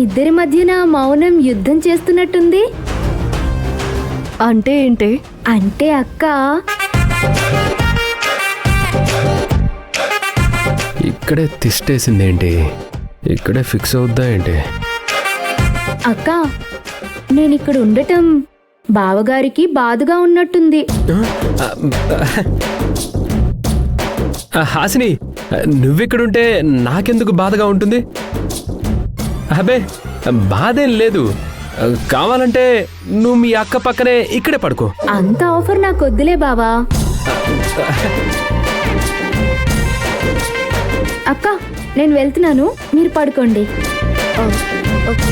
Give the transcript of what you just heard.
ఇద్దరి మధ్యన మౌనం యుద్ధం చేస్తున్నట్టుంది. అంటే ఏంటి? అంటే అక్క ఇక్కడే తిష్టేసిందేంటి? ఇక్కడే ఫిక్స్ అవుద్దా ఏంటి? అక్క నేనిక్కడ ఉండటం బావగారికి బాధగా ఉన్నట్టుంది. హాసిని, నువ్విక్కడుంటే నాకెందుకు బాధగా ఉంటుంది? అబ్బే, బాధేం లేదు. కావాలంటే నువ్వు మీ అక్క పక్కనే ఇక్కడే పడుకో. అంత ఆఫర్ నాకు వద్దులే బావా. అక్క నేను వెళ్తున్నాను, మీరు పడుకోండి. ఓకే.